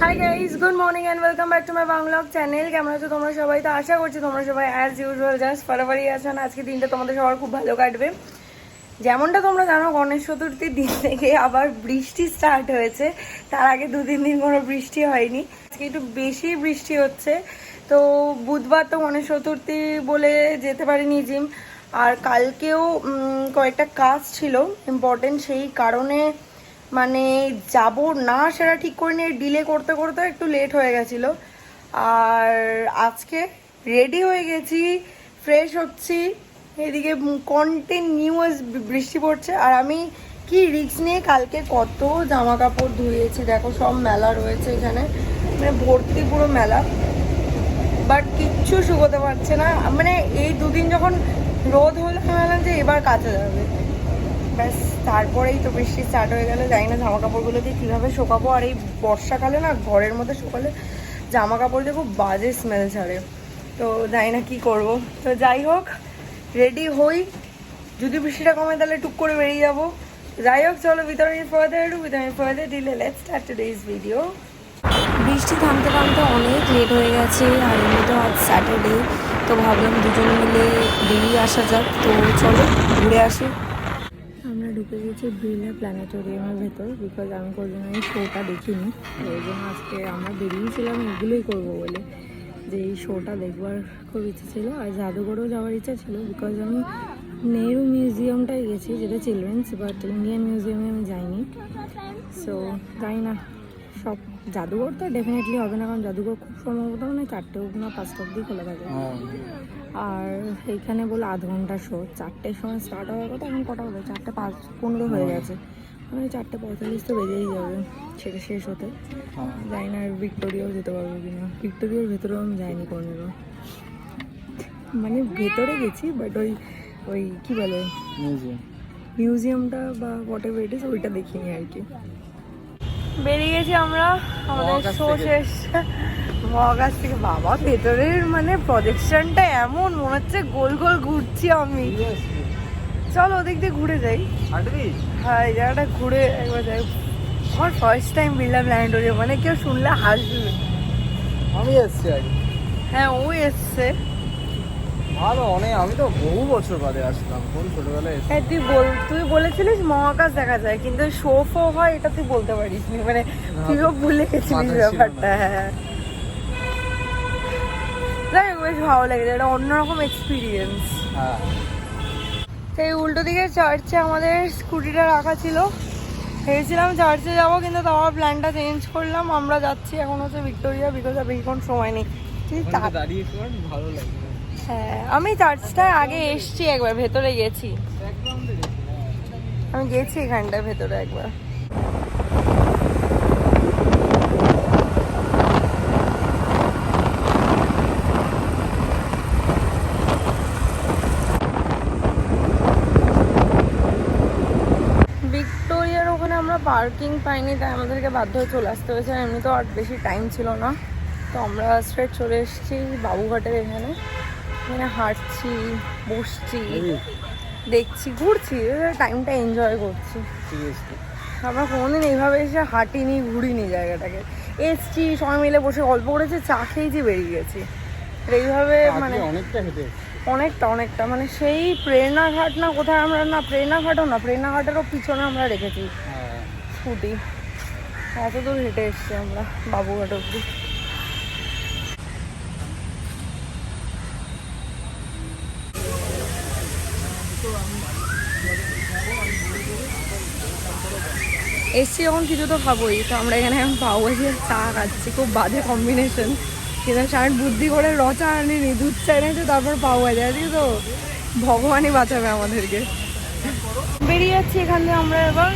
High guys, good morning and welcome back to my vlog channel. কেমন আছো তোমরা সবাই? তো আশা করছি তোমরা সবাই অ্যাজ ইউজুয়াল জাস্ট ফারাফারি আছো না। আজকে দিনটা তোমাদের সবার খুব ভালো কাটবে। যেমনটা তোমরা জানো, গণেশ চতুর্থীর দিন থেকে আবার বৃষ্টি স্টার্ট হয়েছে। তার আগে 2-3 দিন কোনো বৃষ্টি হয়নি, আজকে একটু বেশি বৃষ্টি হচ্ছে। তো বুধবার তো গণেশ চতুর্থী বলে যেতে পারিনি জিম, আর কালকেও কয়েকটা কাজ ছিল ইম্পর্টেন্ট, সেই কারণে মানে যাব না সেটা ঠিক করে নিয়ে ডিলে করতে করতে একটু লেট হয়ে গেছিলো। আর আজকে রেডি হয়ে গেছি, ফ্রেশ হচ্ছি, এদিকে কন্টিনিউয়াস বৃষ্টি পড়ছে। আর আমি কি রিস্ক নিয়ে কালকে কত জামা কাপড় ধুয়েছি, দেখো সব মেলা রয়েছে এখানে, মানে ভর্তি পুরো মেলা, বাট কিচ্ছু শুকোতে পারছে না। মানে এই দুদিন যখন রোদ হলো আমি ভাবলাম যে এবার কাচা যাবে, ব্যাস তারপরেই তো বৃষ্টি স্টার্ট হয়ে গেল। জানি না জামা কাপড়গুলোকে কীভাবে শোকাবো, আর এই বর্ষাকালে না ঘরের মধ্যে শোকালে জামা কাপড় দিয়ে খুব বাজে স্মেল ছাড়ে, তো জানি না কী করব। তো যাই হোক, রেডি হই, যদি বৃষ্টিটা কমে তাহলে টুক করে বেরিয়ে যাবো। যাই হোক, চলো ভিতরে দিলে লেটস স্টার্ট টুডেজ ভিডিও। বৃষ্টি থামতে থামতে অনেক লেট হয়ে গেছে, আর এমনিতেও আজ স্যাটারডে, তো ভাবলাম দুজন মিলে বেরিয়ে আসা যাক। তো চলো ঘুরে আসি। আমরা ঢুকে গেছি বিড়লা প্ল্যানেটোরিয়ামের ভেতর, বিকজ আমি কোনোদিন এই শোটা দেখিনি, ওই জন্য আজকে আমরা বেরিয়েছিলাম এগুলোই করবো বলে, যে এই শোটা দেখবার খুব ইচ্ছে ছিল। আর জাদুঘরেও যাওয়ার ইচ্ছা ছিল, বিকজ আমি নেহরু মিউজিয়ামটাই গেছি, যেটা চিলড্রেন্স, বাট ইন্ডিয়ান মিউজিয়ামে আমি যাইনি। সো জানি না, সব জাদুঘর তো ডেফিনেটলি হবে না, কারণ জাদুঘর খুব সম্ভবত মানে 4টে না 5টা অবধি খোলা থাকে। আর এইখানে বলে আধ ঘন্টা শো, 4টের সময় স্টার্ট হওয়ার কথা, এখন কটা হলো? 4:05 হয়ে গেছে, মানে 4:45 তো বেজেই যাবে সেটা শেষ হতে। জানি না ভিক্টোরিয়াও যেতে পারবো কিনা, ভিক্টোরিয়ার ভেতরেও আমি যাইনি কোনোদিনও, মানে ভেতরে গেছি বাট ওই ওই কী বলে মিউজিয়ামটা বা হোয়াট এভার ইট ইজ, ওইটা দেখিনি আর কি। বেরিয়ে গেছি আমরা, আমাদের শো শেষ মহাকাশ থেকে। বাবা, ভেতরের মানে প্রজেকশনটা এমন মনে হচ্ছে গোল গোল ঘুরছি আমি। চলো ওদিক দিয়ে ঘুরে যাই। হ্যাঁ, এই জায়গাটা ঘুরে একবার যাই। আমার ফার্স্ট টাইম বিড়লা প্ল্যানেটোরিয়াম, মানে কেউ শুনলে হাসবে। আমি এসছি আগে। হ্যাঁ, ও এসছে ভালো, অনেক, আমি তো বহু বছর বাদে আসলাম, কোন ছোটবেলায়। হ্যাঁ, তুই বলেছিলিস মহাকাশ দেখা যায়, কিন্তু শো ফো হয় এটা তুই বলতে পারিস নি, মানে তুইও ভুলে গেছিলিস ব্যাপারটা। হ্যাঁ, যাই হোক, বেশ ভালো লেগেছে, এটা অন্যরকম এক্সপিরিয়েন্স। হ্যাঁ, সেই উল্টো দিকে চার্চে আমাদের স্কুটিটা রাখা ছিল, ভেবেছিলাম চার্চে যাবো, কিন্তু তাও প্ল্যানটা চেঞ্জ করলাম। আমরা যাচ্ছি এখন হচ্ছে ভিক্টোরিয়া, বিকজ আর বেশিক্ষণ সময় নেই। ভালো লাগে। হ্যাঁ, আমি চার্চটায় আগে এসছি একবার, ভেতরে গেছি, আমি গেছি এখানটায় ভেতরে একবার। ভিক্টোরিয়ার ওখানে আমরা পার্কিং পাইনি, তাই আমাদেরকে বাধ্য হয়ে চলে আসতে হয়েছে। এমনি তো আর বেশি টাইম ছিল না, তো আমরা স্ট্রেট চলে এসেছি বাবুঘাটের এখানে। এখানে হাঁটছি, বসছি, দেখছি, ঘুরছি, টাইমটা এনজয় করছি। আমরা কোনোদিন এইভাবে এসে হাঁটিনি, ঘুরিনি জায়গাটাকে। এসছি, সবাই মিলে বসে গল্প করেছি, চা খেয়েছি, বেরিয়ে গেছি। এইভাবে মানে অনেকটা মানে সেই প্রেরণাঘাট না কোথায়, আমরা না প্রেরণাঘাটও না, প্রেরণাঘাটেরও পিছনে আমরা রেখেছি স্কুটি। এত দূর হেঁটে এসছি আমরা বাবুঘাট অব্দি। এসছি যখন কিছু তো খাবোই, তো আমরা এখানে এখন পাওভাজি আর চা খাচ্ছি, খুব বাজে কম্বিনেশন, কিন্তু সারা বুদ্ধি করে রচা আনিনি, দুধ চা এনেছে, তারপর পাওভাজি। আজকে তো ভগবানই বাঁচাবে আমাদেরকে। বেরিয়ে যাচ্ছি এখান থেকে আমরা এবার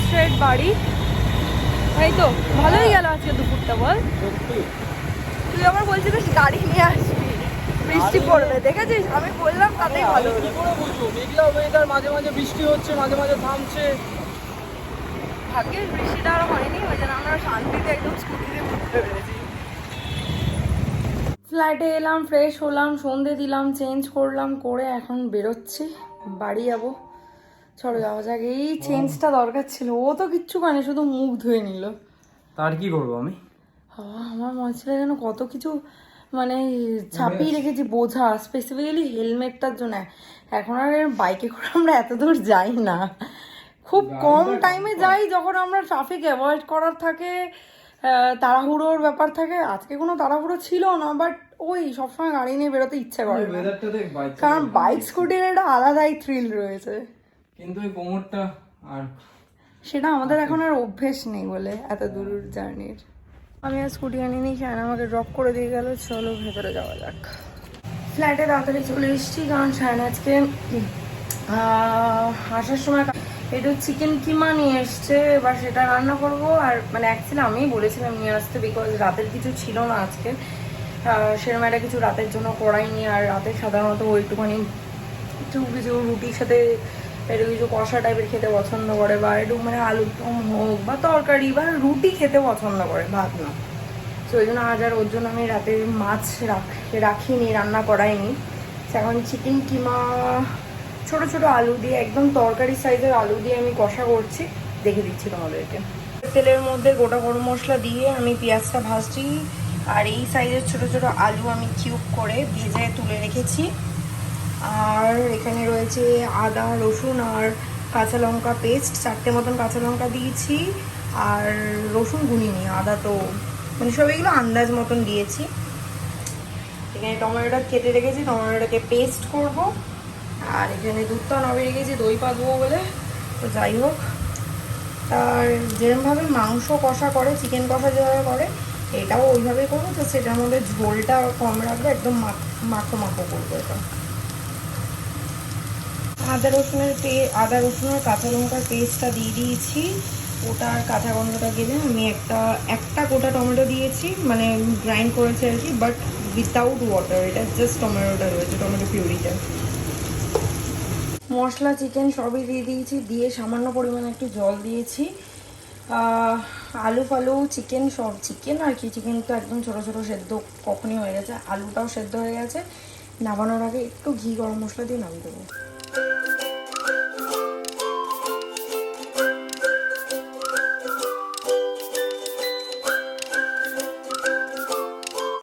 স্ট্রেট বাড়ি। তাই তো ভালোই গেল আজকে দুপুরটা, বল? তুই আবার বলছিলিস গাড়ি নিয়ে আসবি, বৃষ্টি পড়বে, দেখেছিস? আমি বললাম তাতেই ভালো হলো। মেঘলা ওয়েদার, মাঝে মাঝে বৃষ্টি হচ্ছে, মাঝে মাঝে থামছে। ভাগ্যের বৃষ্টিটা আরো হয়নি, ওই জন্য আমরা শান্তিতে একদম স্কুটিতে ঘুরতে পেরেছি। ফ্ল্যাটে এলাম, ফ্রেশ হলাম, সন্ধে দিলাম, চেঞ্জ করলাম, করে এখন বেরোচ্ছি, বাড়ি যাবো। চলো যাওয়া যাক। এই চেঞ্জটা দরকার ছিল, ও তো কিচ্ছু করেনি, শুধু মুখ ধুয়ে নিল। তার কি করবো আমি? আমার মনে ছিল যেন কত কিছু মানে ছাপিয়ে রেখেছি বোঝা, স্পেসিফিক্যালি হেলমেটটার জন্য। এখন আর বাইকে করে আমরা এত দূর যাই না, খুব কম টাইমে যাই যখন আমরা ট্রাফিক অ্যাভয়েড করার থাকে, তাড়াহুড়োর ব্যাপার থাকে। আজকে কোনো তাড়াহুড়ো ছিল না, বাট ওই সবসময় গাড়ি নিয়ে বেরোতে ইচ্ছে করে না, ওয়েদারটা দেখ, বাইক কারণ বাইক স্কুটির একটা আলাদাই থ্রিল রয়েছে। কিন্তু এই কোমরটা আর সেটা আমাদের এখন আর অভ্যেস নেই বলে এত দূর জার্নির। আমি আর স্কুটি আনিনি, শায়ন আমাকে ড্রপ করে দিয়ে গেল। চলো ভেতরে যাওয়া যাক। ফ্ল্যাটে তাড়াতাড়ি চলে এসেছি কারণ শায়ন আজকে আসার সময় একটু চিকেন কিমা নিয়ে এসছে, এবার সেটা রান্না করব। আর মানে অ্যাকচুয়ালি আমিই বলেছিলাম নিয়ে আসতে, বিকজ রাতের কিছু ছিল না আজকে, সেরকম একটা কিছু রাতের জন্য করাইনি। আর রাতে সাধারণত ওই একটুখানি একটু কিছু রুটির সাথে একটু কিছু কষা টাইপের খেতে পছন্দ করে, বা একটু মানে আলুর দম হোক বা তরকারি বা রুটি খেতে পছন্দ করে, ভাত না। তো ওই জন্য আজ আর ওর জন্য আমি রাতে মাছ রাখিনি, রান্না করাইনি। এখন চিকেন কিমা ছোট ছোট আলু দিয়ে, একদম তরকারি সাইজের আলু দিয়ে আমি কষা করছি, দেখে দিচ্ছি তোমাদেরকে। তেলের মধ্যে গোটা গরম মশলা দিয়ে আমি পেঁয়াজটা ভাজছি, আর এই সাইজের ছোট ছোট আলু আমি কিউব করে ভেজে তুলে রেখেছি। আর এখানে রয়েছে আদা রসুন আর কাঁচা লঙ্কা পেস্ট, 4টে মতন কাঁচা লঙ্কা দিয়েছি। আর রসুন গুনিনি, আদা তো মানে সব এগুলো আন্দাজ মতন দিয়েছি। এখানে টমেটোটা কেটে রেখেছি, টমেটোটাকে পেস্ট করব। আর এখানে দুধটা নামিয়ে রেখেছি দই পাতবো বলে। তো যাই হোক, আর যেরকমভাবে মাংস কষা করে, চিকেন কষা যেভাবে করে, এটাও ওইভাবেই করবো। তো সেটার মধ্যে ঝোলটা কম রাখবে, একদম মাখো মাখো করবো এটা। আদা রসুনের কাঁচা লঙ্কার পেস্টটা দিয়ে দিয়েছি। ওটার কাঁচা গন্ধটা গেলে আমি একটা গোটা টমেটো দিয়েছি, মানে গ্রাইন্ড করেছি আর কি, বাট উইথাউট ওয়াটার। এটা জাস্ট টমেটোটা রয়েছে, টমেটো পিউরিটা। মশলা চিকেন সবই দিয়ে দিয়েছি, দিয়ে সামান্য পরিমাণে একটু জল দিয়েছি। আলু ফালু চিকেন সব, চিকেন আর কি, চিকেন তো একদম ছোটো ছোটো সেদ্ধ কখনই হয়ে গেছে, আলুটাও সেদ্ধ হয়ে গেছে। নামানোর আগে একটু ঘি গরম মশলা দিয়ে নামিয়ে দেবো।